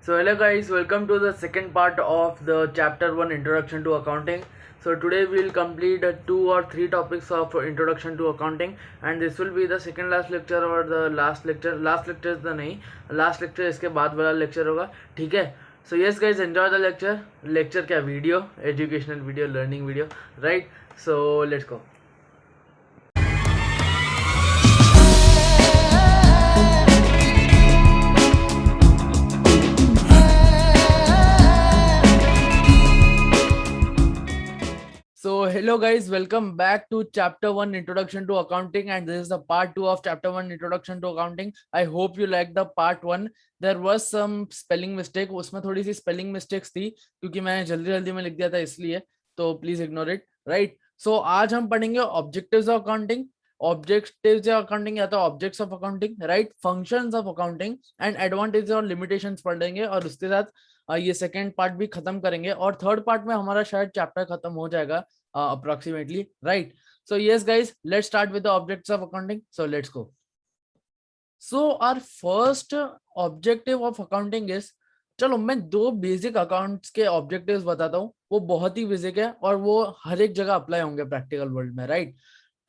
So hello guys, welcome to the second part of the chapter 1 introduction to accounting. So today we will complete 2 or 3 topics of introduction to accounting, and this will be the second last lecture or the last lecture. Last lecture तो नहीं, last lecture इसके बाद वाला lecture होगा, ठीक है. So yes guys, enjoy the lecture क्या video, educational video, learning video, right? So let's go. So hello guys, welcome back to chapter 1 introduction to accounting, and this is the part 2 of chapter 1 introduction to accounting. I hope you like the part 1. There was some spelling mistake, उसमें थोड़ी सी spelling mistakes थी क्योंकि मैंने जल्दी में लिख दिया था इसलिए, तो प्लीज इग्नोर इट, राइट. सो आज हम पढ़ेंगे objectives of accounting, objectives of accounting या तो objects of accounting, right, functions of accounting and advantages और लिमिटेशंस पढ़ लेंगे, और उसके साथ ये सेकेंड पार्ट भी खत्म करेंगे, और थर्ड पार्ट में हमारा शायद चैप्टर खत्म हो जाएगा approximately, right? So yes guys, let's start with the objects of accounting. So let's go. So our first objective of accounting is, चलो मैं 2 बेसिक अकाउंट्स के ऑब्जेक्टिव्स बताता हूँ, वो बहुत ही बेसिक है और वो हर एक जगह अप्लाई होंगे प्रैक्टिकल वर्ल्ड में, राइट.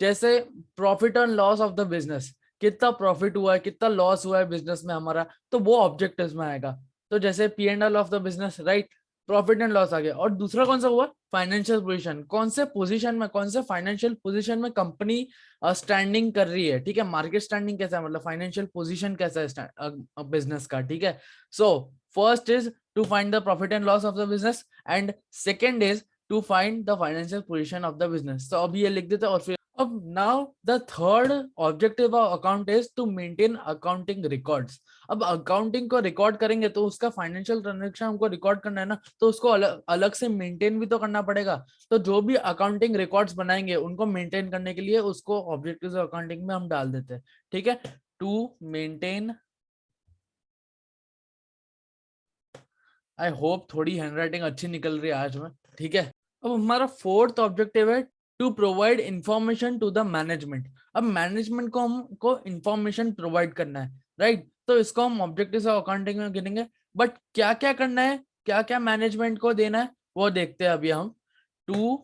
जैसे profit and loss of the business, कितना प्रॉफिट हुआ है कितना लॉस हुआ है बिजनेस में हमारा, तो वो ऑब्जेक्टिव्स में आएगा. तो जैसे P&L of the business, right, profit and loss आ गया. और दूसरा कौन सा हुआ, फाइनेंशियल पोजीशन, कौन से पोजीशन में, कौन से फाइनेंशियल पोजीशन में कंपनी स्टैंडिंग कर रही है, ठीक है. मार्केट स्टैंडिंग कैसा है, मतलब फाइनेंशियल पोजीशन कैसा है बिजनेस का, ठीक है. So first is to find the profit and loss of the business, and second is to find the financial position of the business. तो अभी ये लिख देते हैं, और फिर अब now the third objective of account is to maintain accounting records. अब अकाउंटिंग को रिकॉर्ड करेंगे तो उसका फाइनेंशियल ट्रांजैक्शन हमको रिकॉर्ड करना है ना, तो उसको अलग से मेंटेन भी तो करना पड़ेगा. तो जो भी अकाउंटिंग रिकॉर्ड्स बनाएंगे उनको मेंटेन करने के लिए उसको ऑब्जेक्टिव्स ऑफ अकाउंटिंग में हम डाल देते हैं, ठीक है. टू मेंटेन, आई होप थोड़ी हैंडराइटिंग अच्छी निकल रही है आज में, ठीक है. अब हमारा फोर्थ ऑब्जेक्टिव है to provide information to the management. अब मैनेजमेंट को हमको इंफॉर्मेशन प्रोवाइड करना है, राइट. तो इसको हम ऑब्जेक्टिव्स ऑफ अकाउंटिंग में गिनेंगे, बट क्या क्या करना है, क्या क्या मैनेजमेंट को देना है वो देखते हैं अभी हम. To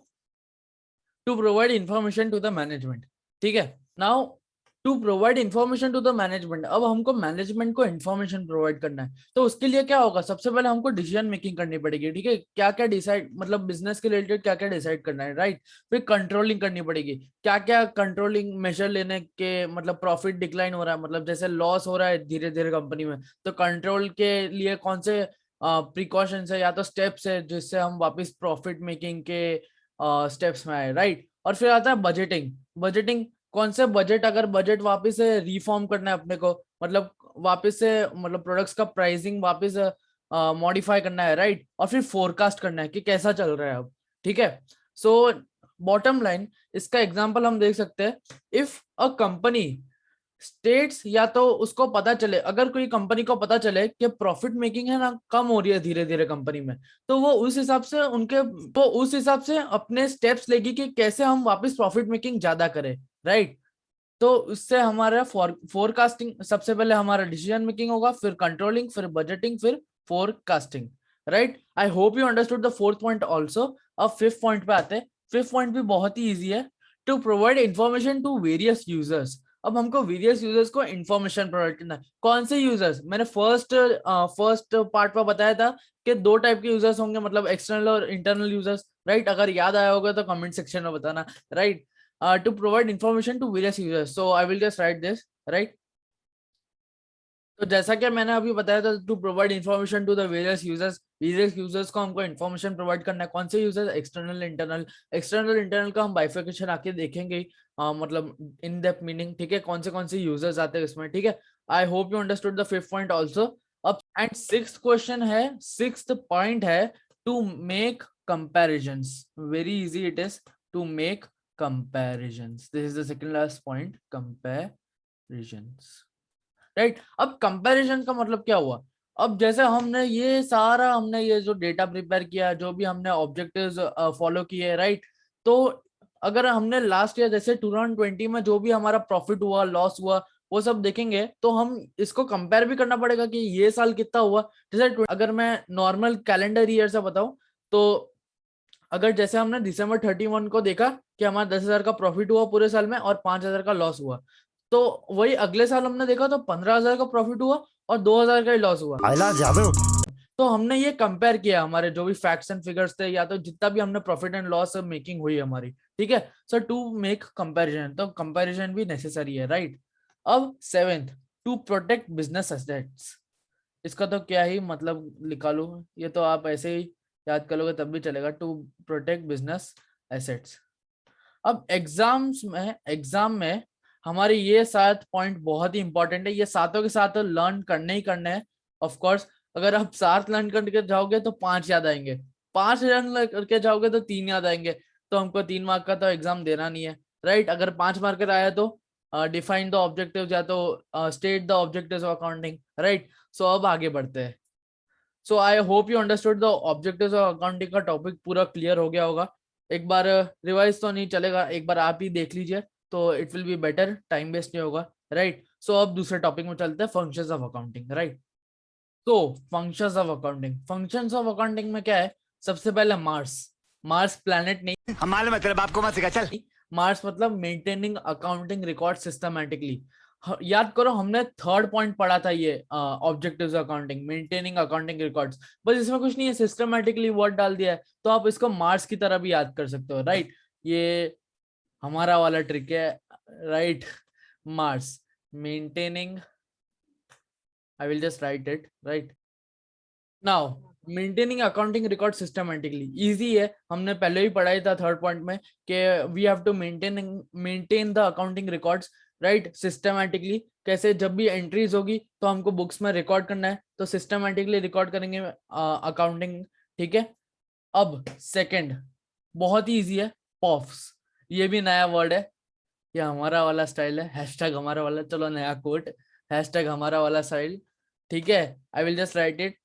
to provide information to the management, ठीक है. Now to provide information to the management, अब हमको मैनेजमेंट को इंफॉर्मेशन प्रोवाइड करना है, तो उसके लिए क्या होगा, सबसे पहले हमको डिसीजन मेकिंग करनी पड़ेगी, ठीक है. क्या क्या डिसाइड, मतलब बिजनेस के रिलेटेड क्या क्या डिसाइड करना है, राइट. फिर कंट्रोलिंग करनी पड़ेगी, क्या क्या कंट्रोलिंग मेजर लेने के, मतलब प्रॉफिट डिक्लाइन हो रहा है, मतलब जैसे लॉस हो रहा है धीरे धीरे कंपनी में, तो कंट्रोल के लिए कौन से प्रिकॉशंस है या तो स्टेप्स है जिससे हम वापस प्रॉफिट मेकिंग के स्टेप्स में आए, राइट. और फिर आता है बजटिंग. बजटिंग कौन से बजट, अगर बजट वापस से रिफॉर्म करना है अपने को, मतलब वापस से, मतलब प्रोडक्ट्स का प्राइसिंग वापस मॉडिफाई करना है, राइट. और फिर फोरकास्ट करना है कि कैसा चल रहा है अब, ठीक है. सो बॉटम लाइन, इसका एग्जांपल हम देख सकते हैं. इफ अ कंपनी स्टेट्स, या तो उसको पता चले, अगर कोई कंपनी को पता चले कि प्रॉफिट मेकिंग है ना कम हो रही है धीरे धीरे कंपनी में, तो वो उस हिसाब से अपने स्टेप्स लेगी कि कैसे हम वापस प्रॉफिट मेकिंग ज्यादा करें, राइट. तो उससे हमारा फोरकास्टिंग, सबसे पहले हमारा डिसीजन मेकिंग होगा, फिर कंट्रोलिंग, फिर बजटिंग, फिर forecasting, right. I hope you understood the fourth point also. अब फिफ्थ पॉइंट पे आते हैं. फिफ्थ पॉइंट भी बहुत ही ईजी है, to provide information to various users. अब हमको वेरियस यूजर्स को इंफॉर्मेशन प्रोवाइड करना है. कौन से यूजर्स, मैंने फर्स्ट पार्ट पर बताया था कि 2 टाइप के यूजर्स होंगे, मतलब एक्सटर्नल और इंटरनल यूजर्स, राइट. अगर याद आया होगा तो कमेंट सेक्शन में बताना, right. To provide information to various users. So I will just write this, right. तो जैसा कि मैंने अभी बताया था, to provide information to the various users को हमको इंफॉर्मेशन प्रोवाइड करना है. कौन से users, external internal. External internal का हम बाइफिकेशन आके देखेंगे ही, मतलब इन डेप्थ मीनिंग, ठीक है, कौन से यूजर्स आते हैं इसमें, ठीक है. I hope you understood the fifth point also. अब एंड सिक्स्थ क्वेश्चन है, सिक्स्थ पॉइंट है to make comparisons. Very easy it is to make comparisons. This is the second last point, comparisons, right. अब comparison का मतलब क्या हुआ, अब जैसे हमने ये जो डेटा प्रिपेयर किया, जो भी हमने ऑब्जेक्टिव्स फॉलो किए, राइट. तो अगर हमने लास्ट ईयर जैसे 2020 में जो भी हमारा प्रॉफिट हुआ, लॉस हुआ, वो सब देखेंगे तो हम इसको कंपेयर भी करना पड़ेगा कि ये साल कितना हुआ। जैसे अगर मैं नॉर्मल कैलेंडर ईयर से बताऊं तो अगर जैसे हमने दिसंबर 31 को देखा कि हमारा 10,000 का प्रॉफिट हुआ पूरे साल में और 5,000 का लॉस हुआ, तो वही अगले साल हमने देखा तो 15,000 का प्रॉफिट हुआ और 2,000 का ही लॉस हुआ। तो हमने ये कंपेयर किया हमारे जो भी फैक्ट्स एंड फिगर्स थे या तो जितना भी हमने प्रॉफिट एंड लॉस मेकिंग हुई हमारी, ठीक है। सो टू मेक कंपैरिजन, तो कंपैरिजन भी नेसेसरी है, राइट। अब seventh, to protect business assets. इसका तो क्या ही मतलब निकालू, ये तो आप ऐसे ही याद कर लोगे तब भी चलेगा। To protect business assets. अब एग्जाम में हमारे ये 7 पॉइंट बहुत ही इंपॉर्टेंट है, ये सातों के साथ लर्न करने ही करने हैं। ऑफ कोर्स अगर आप 7 लर्न करके जाओगे तो 5 याद आएंगे, 5 लर्न करके जाओगे तो 3 याद आएंगे, तो हमको 3 मार्क का तो एग्जाम देना नहीं है, राइट। अगर 5 मार्क का आया तो डिफाइन द ऑब्जेक्टिव या तो state the objectives of accounting, right. So अब आगे बढ़ते हैं। So I hope you understood the objectives of accounting का टॉपिक पूरा क्लियर हो गया होगा। एक बार रिवाइज तो नहीं चलेगा, एक बार आप ही देख लीजिए तो it will be better, time waste नहीं होगा, राइट। सो अब दूसरे टॉपिक में चलते हैं, फंक्शंस ऑफ अकाउंटिंग, राइट। तो फंक्शंस ऑफ अकाउंटिंग में क्या है, सबसे पहले मार्स। मार्स प्लैनेट नहीं, हमारे मतलब आपको मत सिखा चल। मार्स मतलब मेंटेनिंग अकाउंटिंग रिकॉर्ड सिस्टमैटिकली। याद करो हमने थर्ड पॉइंट पढ़ा था ये objectives accounting, maintaining accounting records. बस इसमें कुछ नहीं है, सिस्टमैटिकली वर्ड डाल दिया है तो आप इसको मार्स की तरह भी याद कर सकते हो, राइट। ये हमारा वाला ट्रिक है, right. Mars, maintaining, I will just right it, right now. Maintaining accounting record systematically easy है, हमने पहले ही पढ़ाई था थर्ड पॉइंट में कि we have to maintain the accounting records, right, systematically. कैसे, जब भी एंट्रीज होगी तो हमको बुक्स में रिकॉर्ड करना है तो सिस्टमैटिकली रिकॉर्ड करेंगे अकाउंटिंग, ठीक है। अब सेकंड बहुत ही इजी है, पॉफ्स। ये भी नया वर्ड है, ये हमारा वाला स्टाइल है, हैशटैग हमारा वाला, चलो नया कोट, हैशटैग हमारा वाला स्टाइल, ठीक है। I will just right it.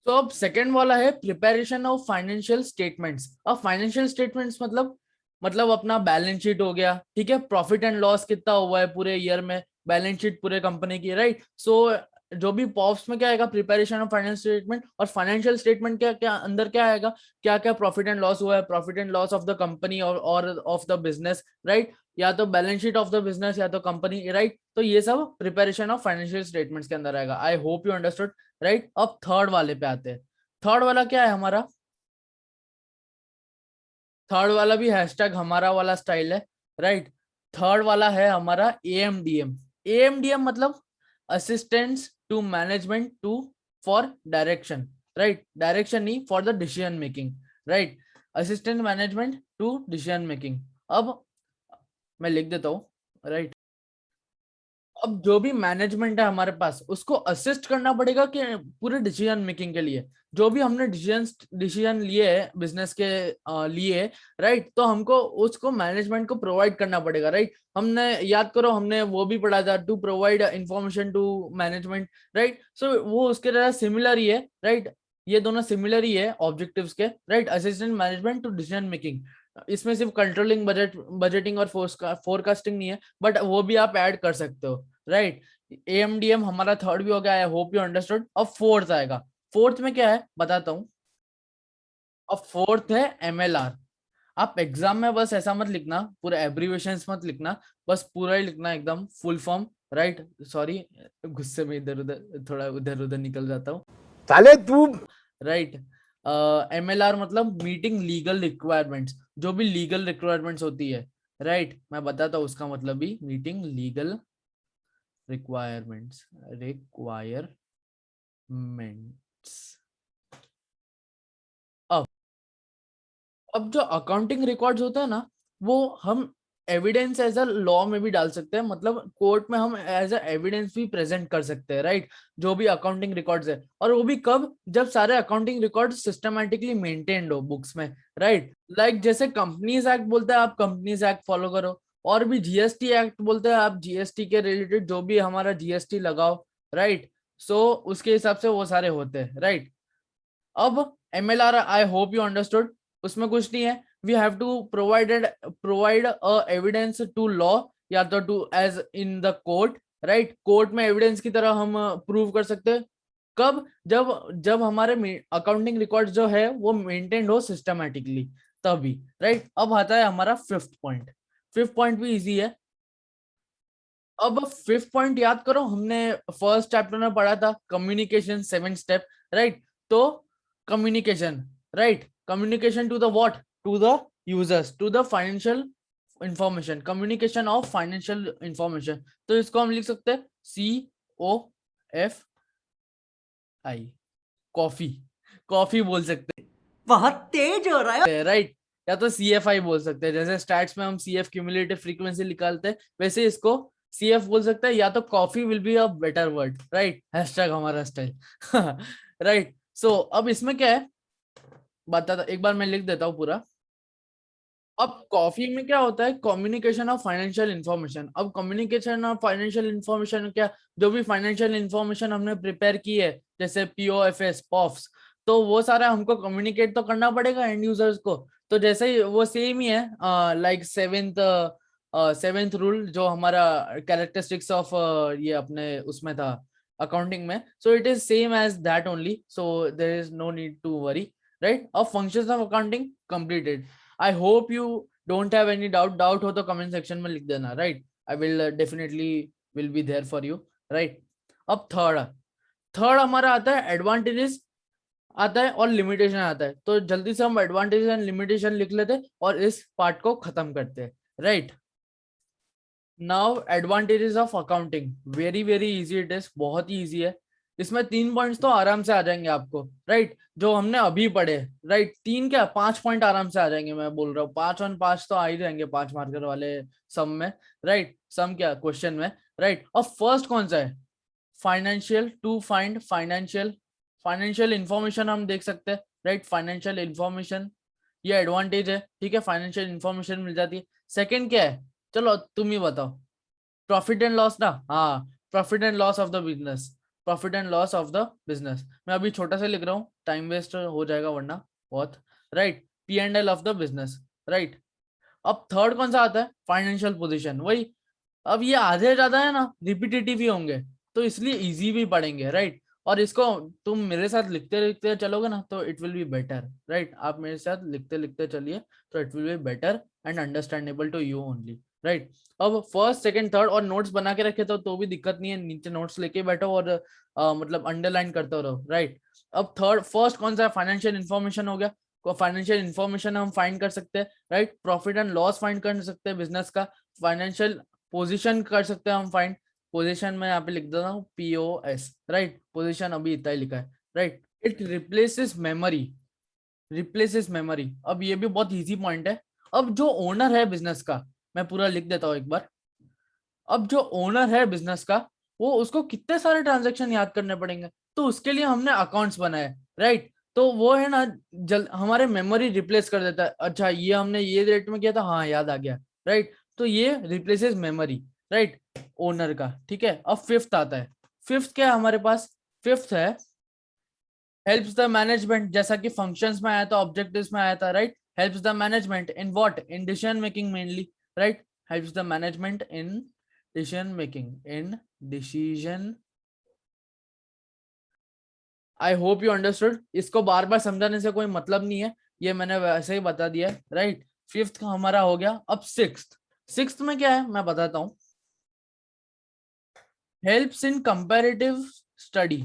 तो अब सेकंड वाला है प्रिपरेशन ऑफ फाइनेंशियल स्टेटमेंट्स। अब फाइनेंशियल स्टेटमेंट्स मतलब अपना बैलेंस शीट हो गया, ठीक है, प्रॉफिट एंड लॉस कितना हुआ है पूरे ईयर में, बैलेंस शीट पूरे कंपनी की, राइट। सो जो भी पॉप्स में क्या आएगा, प्रिपरेशन ऑफ फाइनेंशियल स्टेटमेंट, और फाइनेंशियल स्टेटमेंट क्या क्या अंदर क्या आएगा, क्या क्या प्रॉफिट एंड लॉस हुआ है, profit and loss of the company और ऑफ द बिजनेस, राइट, या तो balance sheet of the business या तो कंपनी, राइट। तो ये सब प्रिपरेशन ऑफ फाइनेंशियल स्टेटमेंट्स के अंदर आएगा। आई होप यू अंडरस्टूड, राइट। अब थर्ड वाले पे आते हैं। थर्ड वाला क्या है हमारा, थर्ड वाला भी हैशटैग हमारा वाला स्टाइल है, राइट। थर्ड वाला है हमारा एएमडीएम। एएमडीएम मतलब assistants to management to for direction, right, direction नहीं, for the decision making, right, assistant management to decision making. अब मैं लिख देता हूँ, राइट। अब जो भी मैनेजमेंट है हमारे पास उसको असिस्ट करना पड़ेगा कि पूरे डिसीजन मेकिंग के लिए, जो भी हमने डिसीजन लिए है बिजनेस के लिए, राइट, तो हमको उसको मैनेजमेंट को प्रोवाइड करना पड़ेगा, राइट। हमने याद करो हमने वो भी पढ़ा था, to provide information to management, right. So वो उसके तरह सिमिलर ही है, राइट। ये दोनों सिमिलर ही है ऑब्जेक्टिव्स के, right, assistant management to decision making. इसमें सिर्फ कंट्रोलिंग, बजटिंग और फोरकास्टिंग नहीं है, बट वो भी आप ऐड कर सकते हो, राइट। एएमडीएम हमारा थर्ड भी हो गया, आई होप यू अंडरस्टूड। अब फोर्थ आएगा। फोर्थ में क्या है बताता हूँ। अब फोर्थ है एमएलआर। आप एग्जाम में बस ऐसा मत लिखना, पूरा एब्रीविएशंस मत लिखना, बस पूरा ही लिखना एकदम फुल फॉर्म, राइट। सॉरी, गुस्से में इधर उधर थोड़ा उधर उधर निकल जाता हूँ, साले तू राइट। एमएलआर मतलब मीटिंग लीगल रिक्वायरमेंट्स, जो भी लीगल रिक्वायरमेंट्स होती है, राइट। मैं बताता हूँ उसका मतलब भी, मीटिंग लीगल रिक्वायरमेंट्स, अब अब जो अकाउंटिंग रिकॉर्ड्स होता है ना, वो हम एविडेंस एज अ लॉ में भी डाल सकते हैं, मतलब कोर्ट में हम एज अ एविडेंस भी प्रेजेंट कर सकते हैं, राइट, जो भी अकाउंटिंग रिकॉर्ड्स है। और वो भी कब, जब सारे अकाउंटिंग रिकॉर्ड्स सिस्टमैटिकली मेंटेन्ड हो बुक्स में, राइट। लाइक जैसे कंपनीज एक्ट बोलते हैं, आप कंपनीज एक्ट फॉलो करो, और भी जीएसटी एक्ट बोलते हैं, आप जीएसटी के रिलेटेड जो भी हमारा जीएसटी लगाओ, राइट। सो उसके हिसाब से वो सारे होते हैं, राइट। अब MLR, I hope you understood, उसमें कुछ नहीं है, we have to provide a evidence to law या तो to as in the court, right, court में एविडेंस की तरह हम प्रूव कर सकते हैं। कब? जब जब हमारे अकाउंटिंग रिकॉर्ड जो है वो मेंटेन हो सिस्टमैटिकली, तभी, राइट। अब आता है हमारा फिफ्थ पॉइंट। फिफ्थ पॉइंट भी इजी है। अब फिफ्थ पॉइंट याद करो, हमने फर्स्ट चैप्टर में पढ़ा था कम्युनिकेशन 7 स्टेप, राइट। तो communication, right, communication to the what, to the users, to the financial information, communication of financial information. तो इसको हम लिख सकते हैं COFI, कॉफी, कॉफी बोल सकते बहुत तेज हो रहा है। हैं, राइट। या तो CFI बोल सकते हैं, जैसे स्टैट्स में हम CF क्यूमुलेटिव फ्रीक्वेंसी निकालते हैं, वैसे इसको CF बोल सकते हैं, या तो coffee will be a better word, right, hashtag हमारा स्टाइल। राइट। सो अब इसमें क्या है बताता, एक बार मैं लिख देता हूँ पूरा। अब कॉफी में क्या होता है, कम्युनिकेशन ऑफ फाइनेंशियल इंफॉर्मेशन। अब कम्युनिकेशन ऑफ फाइनेंशियल इंफॉर्मेशन क्या, जो भी फाइनेंशियल इंफॉर्मेशन हमने प्रिपेयर की है, जैसे POFS पॉफ्स, तो वो सारा हमको कम्युनिकेट तो करना पड़ेगा एंड यूजर्स को। तो जैसे ही वो सेम ही है, लाइक सेवेंथ रूल जो हमारा कैरेक्टरिस्टिक्स ऑफ ये अपने उसमें था अकाउंटिंग में, so it is same as that only, so there is no need to worry, right. अब functions of accounting completed. I hope you don't have any doubt हो तो कमेंट सेक्शन में लिख देना, right. I will definitely will be there for you, right. अब third हमारा आता है एडवांटेजेस आता है और लिमिटेशन आता है। तो जल्दी से हम एडवांटेज एंड लिमिटेशन लिख लेते हैं और इस पार्ट को खत्म करते हैं, right. Now advantages of accounting, very very easy it is, बहुत ही इजी है। इसमें 3 पॉइंट्स तो आराम से आ जाएंगे आपको, राइट, जो हमने अभी पढ़े, राइट। 3 क्या 5 पॉइंट आराम से आ जाएंगे, मैं बोल रहा हूँ 5 और 5 तो आ ही जाएंगे 5 मार्कर वाले सम में, राइट, सम क्या क्वेश्चन में, राइट। और फर्स्ट कौन सा है, financial, to find financial information हम देख सकते हैं, राइट, फाइनेंशियल इंफॉर्मेशन, ये एडवांटेज है, ठीक है, फाइनेंशियल इंफॉर्मेशन मिल जाती है। सेकंड क्या है, चलो तुम ही बताओ, प्रॉफिट एंड लॉस ना, हाँ, profit and loss of the business, profit and loss of the business. मैं अभी छोटा सा लिख रहा हूँ, टाइम वेस्ट हो जाएगा वरना बहुत, right, P&L of the business, right. अब थर्ड कौन सा आता है, फाइनेंशियल पोजीशन, वही। अब ये आधे ज्यादा है ना रिपीटेटिव ही होंगे, तो इसलिए इजी भी पढ़ेंगे, राइट। और इसको तुम मेरे साथ लिखते लिखते चलोगे ना तो it will be better, right. आप मेरे साथ लिखते लिखते चलिए तो it will be better and understandable to you only, right. अब फर्स्ट सेकंड थर्ड और नोट्स बना के रखे तो भी दिक्कत नहीं है, नीचे नोट्स लेके बैठो और मतलब अंडरलाइन करते रहो, राइट। अब थर्ड फर्स्ट कौन सा, फाइनेंशियल इन्फॉर्मेशन हो गया, फाइनेंशियल इन्फॉर्मेशन हम फाइंड कर सकते हैं, right. Profit and loss find कर सकते हैं बिजनेस का, फाइनेंशियल पोजीशन कर सकते हैं हम फाइंड, पोजीशन में यहाँ पे लिख देता हूँ POS, राइट, पोजीशन अभी इतना ही लिखा है, right. It replaces memory, replaces memory. अब ये भी बहुत इजी पॉइंट है। अब जो ओनर है बिजनेस का, मैं पूरा लिख देता हूँ एक बार। अब जो ओनर है बिजनेस का, वो उसको कितने सारे ट्रांजैक्शन याद करने पड़ेंगे, तो उसके लिए हमने अकाउंट्स बनाए, राइट। तो वो है ना हमारे मेमोरी रिप्लेस कर देता है, अच्छा ये हमने ये डेट में किया था, हाँ याद आ गया, राइट। तो ये रिप्लेसेस मेमोरी, राइट, ओनर का, ठीक है। अब फिफ्थ आता है, फिफ्थ क्या है हमारे पास, फिफ्थ है हेल्प्स द मैनेजमेंट, जैसा कि फंक्शंस में आया था, ऑब्जेक्टिव्स में आया था, right. Helps the management in what, in decision making mainly, right. Helps the management in decision making, in decision. I hope you understood, इसको बार बार समझाने से कोई मतलब नहीं है, ये मैंने वैसे ही बता दिया है, राइट। फिफ्थ का हमारा हो गया। अब सिक्स्थ, सिक्स्थ में क्या है मैं बताता हूँ, helps in comparative study,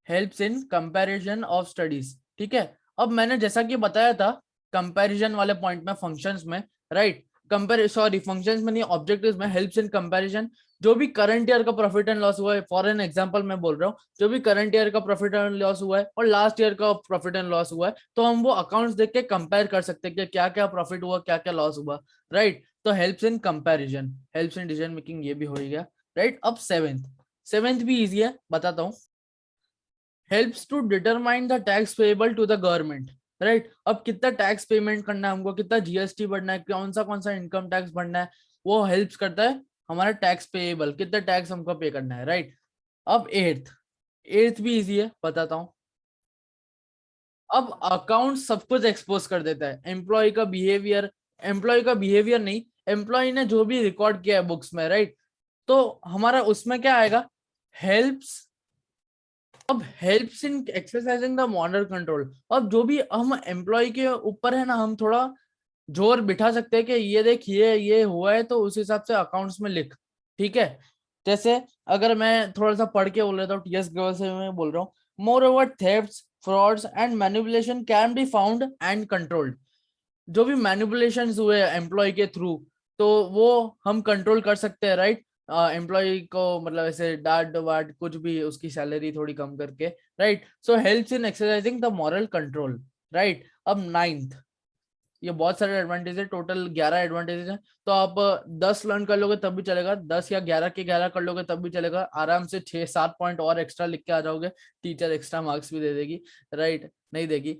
helps in comparison of studies, ठीक है। अब मैंने जैसा कि बताया था कंपैरिजन वाले पॉइंट में, फंक्शंस में, राइट, कंपेयर सॉरी फंक्शंस में नहीं, ऑब्जेक्टिव्स में, हेल्प्स इन कंपैरिजन, जो भी करंट ईयर का प्रॉफिट एंड लॉस हुआ है, फॉर एन एग्जांपल मैं बोल रहा हूँ, जो भी करंट ईयर का प्रॉफिट एंड लॉस हुआ है और लास्ट ईयर का प्रॉफिट एंड लॉस हुआ है, तो हम वो अकाउंट्स देख के कंपेयर कर सकते हैं कि क्या क्या प्रॉफिट हुआ, क्या क्या लॉस हुआ, राइट। तो helps in comparison, helps in decision making, ये भी हो गया, राइट। अब सेवेंथ, सेवेंथ भी इजी है, बताता हूँ, helps to determine the tax payable to the government, right. अब कितना टैक्स पेमेंट करना है हमको, कितना GST भरना है, कौन सा इनकम टैक्स भरना है, वो हेल्प्स करता है हमारा टैक्स पेएबल, कितना टैक्स हमको पे करना है, राइट। अब एट्थ, एट्थ भी इजी है, बताता हूँ। अब अकाउंट सब कुछ एक्सपोज कर देता है, एम्प्लॉय का बिहेवियर नहीं, एम्प्लॉय ने जो भी रिकॉर्ड किया है बुक्स में, राइट, तो हमारा उसमें क्या आएगा, हेल्प्स। अब helps in exercising the model control. अब जो भी हम एम्प्लॉय के ऊपर है ना, हम थोड़ा जोर बिठा सकते हैं कि ये देख ये हुआ है, तो उस हिसाब से अकाउंट्स में लिख, ठीक है। जैसे अगर मैं थोड़ा सा पढ़ के बोल रहा हूँ, टीएस ग्रोवर से मैं बोल रहा हूँ, more over thefts, frauds and manipulation can be found and controlled. जो भी मैनिपुलेशंस हुए एम्प्लॉय के थ्रू, तो वो हम कंट्रोल कर सकते हैं, राइट। एम्प्लॉय को मतलब ऐसे डांट वाट कुछ भी, उसकी सैलरी थोड़ी कम करके, right. So helps in exercising the moral control, right. अब नाइन्थ, ये बहुत सारे एडवांटेज है, टोटल 11 एडवांटेजेस हैं। तो आप 10 लर्न कर लोगे तब भी चलेगा, 10 या 11 के 11 कर लोगे तब भी चलेगा, आराम से 6-7 पॉइंट और एक्स्ट्रा लिख के आ जाओगे, टीचर एक्स्ट्रा मार्क्स भी दे देगी, राइट, नहीं देगी।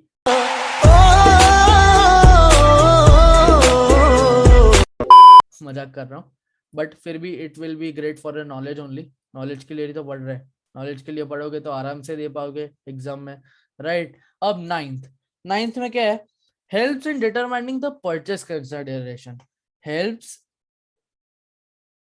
मजाक कर रहा हूँ, बट फिर भी it will be great for a knowledge only. Knowledge के लिए ही तो पढ़ रहे हैं, नॉलेज के लिए पढ़ोगे तो आराम से दे पाओगे एग्जाम में, राइट। अब नाइन्थ में क्या है, helps in determining the purchase consideration, helps।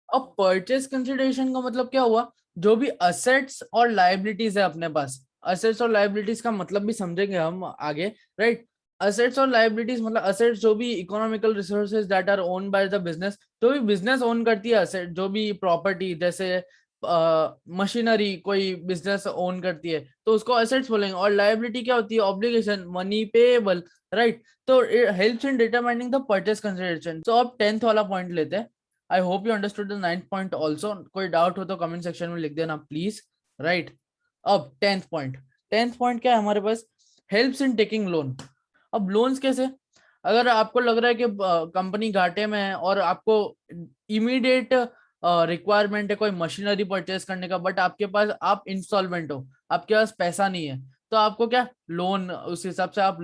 अब परचेस कंसिडरेशन का मतलब क्या हुआ, जो भी असेट्स और लायबिलिटीज है अपने पास, असेट्स और लायबिलिटीज का मतलब भी समझेंगे हम आगे, राइट। असेट्स और लायबिलिटीज मतलब असेट्स जो भी economical resources that our own by the business, जो भी बिजनेस ओन करती है असेट, जो भी प्रॉपर्टी, जैसे मशीनरी कोई बिजनेस ओन करती है तो उसको असेट्स बोलेंगे। और लायबिलिटी क्या होती है, ऑब्लिगेशन, मनी पेएबल, राइट। तो helps in determining the purchase consideration. तो अब 10th वाला पॉइंट लेते हैं। आई hope you understood the 9th point also. कोई डाउट हो तो कमेंट सेक्शन में लिख देना प्लीज, राइट। अब 10th पॉइंट क्या है हमारे पास, हेल्प्स इन टेकिंग लोन। अब लोन्स कैसे, अगर आपको लग रहा है कि कंपनी घाटे में है और आपको इमीडिएट रिक्वायरमेंट है कोई मशीनरी परचेस करने का, बट आपके पास, आप इंस्टॉलमेंट हो, आपके पास पैसा नहीं है, तो आपको क्या, लोन उस हिसाब से आप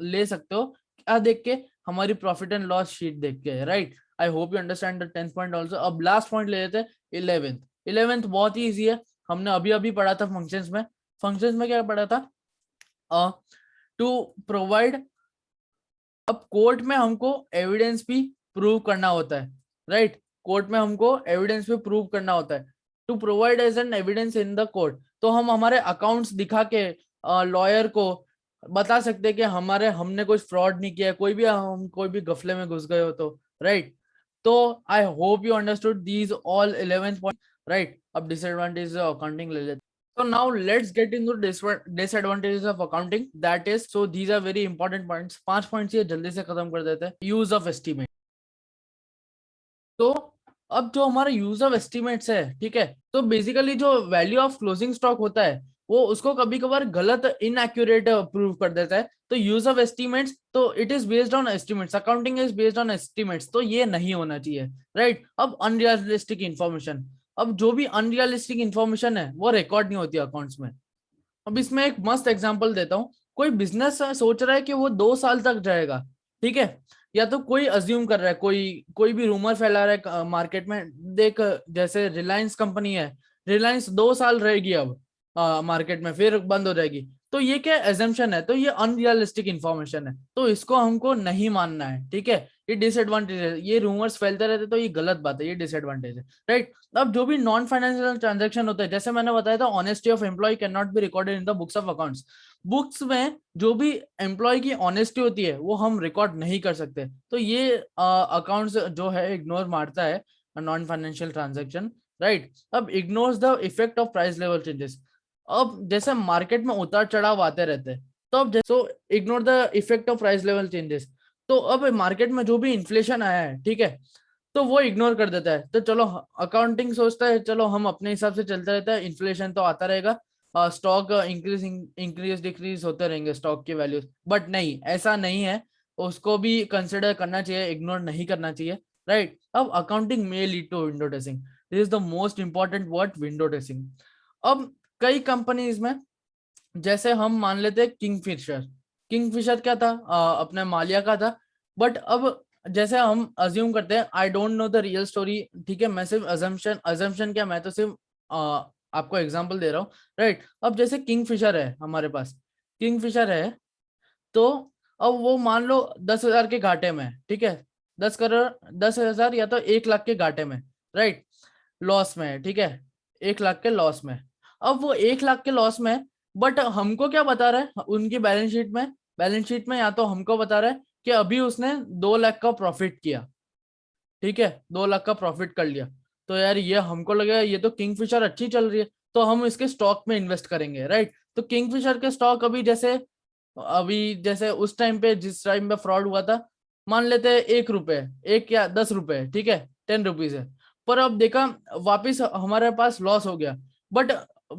ले सकते हो, क्या देख के, हमारी प्रॉफिट एंड लॉस शीट देख के, right. I hope you understand the 10th point also. अब लास्ट पॉइंट ले लेते हैं, 11th। 11th बहुत ही ईजी है, हमने अभी अभी पढ़ा था फंक्शंस में। फंक्शंस में क्या पढ़ा था, टू प्रोवाइड। अब कोर्ट में हमको एविडेंस भी प्रूव करना होता है, राइट। कोर्ट में हमको एविडेंस भी प्रूव करना होता है, to provide as an evidence in the court. तो हम हमारे अकाउंट्स दिखा के लॉयर को बता सकते हैं कि हमने कुछ फ्रॉड नहीं किया, हम कोई भी गफले में घुस गए हो तो, राइट। तो आई hope you understood these all 11 point, right. अब डिसएडवांटेज अकाउंटिंग ले लेते। So now let's get into disadvantages of accounting. That is, so these are very important points. 5 points ये जल्दी से खत्म कर देते हैं। Use of estimate. तो अब जो हमारा यूज ऑफ एस्टिमेट्स है, ठीक है, तो बेसिकली जो वैल्यू ऑफ क्लोजिंग स्टॉक होता है वो उसको कभी कभार गलत, इनएक्यूरेट प्रूव कर देता है। तो यूज ऑफ एस्टिमेट्स, तो it is based on estimates, accounting is based on estimates, तो ये नहीं होना चाहिए, राइट। अब अनरियलिस्टिक इन्फॉर्मेशन, अब जो भी अनरियलिस्टिक इन्फॉर्मेशन है वो रिकॉर्ड नहीं होती अकाउंट्स में। अब इसमें एक मस्त एग्जांपल देता हूँ। कोई बिजनेस सोच रहा है कि वो 2 साल तक जाएगा, ठीक है, या तो कोई अज्यूम कर रहा है, कोई भी रूमर फैला रहा है मार्केट में। देख, जैसे रिलायंस कंपनी है, रिलायंस 2 साल रहेगी अब मार्केट में, फिर बंद हो जाएगी। तो ये क्या एजम्पशन है, तो ये अनरियलिस्टिक इन्फॉर्मेशन है, तो इसको हमको नहीं मानना है, ठीक है। ये डिसएडवांटेज है, ये रूमर्स फैलते रहते तो ये गलत बात है, ये डिसएडवांटेज है, राइट। अब जो भी नॉन फाइनेंशियल ट्रांजेक्शन होते हैं, जैसे मैंने बताया था, honesty of employee can not be recorded in the books of accounts. Books में जो भी एम्प्लॉय की ऑनेस्टी होती है वो हम रिकॉर्ड नहीं कर सकते, तो ये अकाउंट्स जो है इग्नोर मारता है नॉन फाइनेंशियल ट्रांजेक्शन, राइट। अब ignores the effect of price level changes. अब जैसे मार्केट में उतार चढ़ाव आते रहते हैं, तो अब so ignore the effect of price level changes. तो अब मार्केट में जो भी इन्फ्लेशन आया है, ठीक है, तो वो इग्नोर कर देता है। तो चलो, अकाउंटिंग सोचता है चलो हम अपने हिसाब से चलता रहता है, इन्फ्लेशन तो आता रहेगा, स्टॉक इंक्रीज डिक्रीज होते रहेंगे स्टॉक की वैल्यूज, बट नहीं, ऐसा नहीं है, उसको भी कंसिडर करना चाहिए, इग्नोर नहीं करना चाहिए, राइट। अब अकाउंटिंग में lead to window dressing, this is the most important word, window dressing. अब कई कंपनीज में, जैसे हम मान लेते हैं किंगफिशर क्या था, अपने मालिया का था, बट अब जैसे हम अज्यूम करते हैं, I don't know the real story, ठीक है, मैं सिर्फ अजम्पशन क्या, मैं तो सिर्फ आपको एग्जांपल दे रहा हूँ, राइट। अब जैसे किंगफिशर है हमारे पास, किंगफिशर है, तो अब वो मान लो 10,000 के घाटे में है, ठीक है, 10,000 या तो 1 लाख के घाटे में, राइट, लॉस में है, ठीक है, 1 लाख के लॉस में। अब वो 1 लाख के लॉस में, बट हमको क्या बता रहा है उनकी बैलेंस शीट में या तो हमको बता रहा है कि अभी उसने 2 लाख का प्रॉफिट किया, ठीक है, 2 लाख का प्रॉफिट कर लिया। तो यार ये हमको लगेगा ये तो किंगफिशर अच्छी चल रही है, तो हम इसके स्टॉक में इन्वेस्ट करेंगे, राइट। तो किंगफिशर के स्टॉक अभी जैसे उस टाइम पे जिस टाइम पे फ्रॉड हुआ था, मान लेते हैं 1 रुपए, 1 या 10 रुपए, ठीक है, 10 रुपीज है, पर अब देखा वापिस हमारे पास लॉस हो गया। बट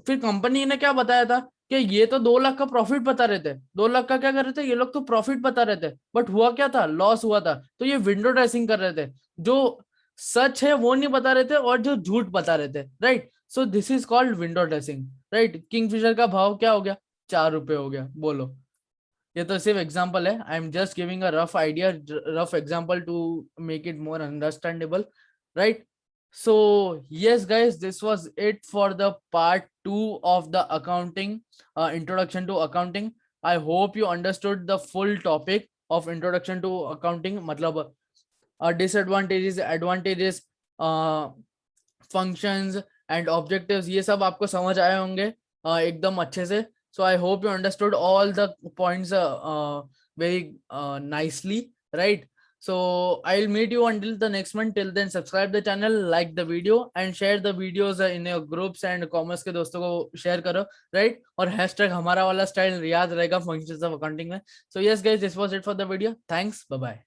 फिर कंपनी ने क्या बताया था कि ये तो 2 लाख का प्रॉफिट बता रहे थे, 2 लाख का क्या कर रहे थे ये लोग, तो प्रॉफिट बता रहे थे, बट हुआ क्या था, लॉस हुआ था। तो ये विंडो ड्रेसिंग कर रहे थे, जो सच है वो नहीं बता रहे थे और जो झूठ बता रहे थे, right. So this is called window dressing, right. Kingfisher का भाव क्या हो गया, 4 रुपए हो गया, बोलो। ये तो सिर्फ एग्जांपल है, I am just giving a rough idea, rough example to make it more understandable, right. So yes guys, this was it for the part 2 of the accounting, introduction to accounting. I hope you understood the full topic of introduction to accounting, मतलब disadvantages, advantages, functions and objectives, ये सब आपको समझ आए होंगे एकदम अच्छे से। So I hope you understood all the points very nicely, right? So I'll meet you until the next one. Till then, subscribe the channel, like the video, and share the videos in your groups and commerce के दोस्तों को share करो, right? और hashtag हमारा वाला style याद रहेगा functions of accounting में. So yes guys, this was it for the video. Thanks, bye bye.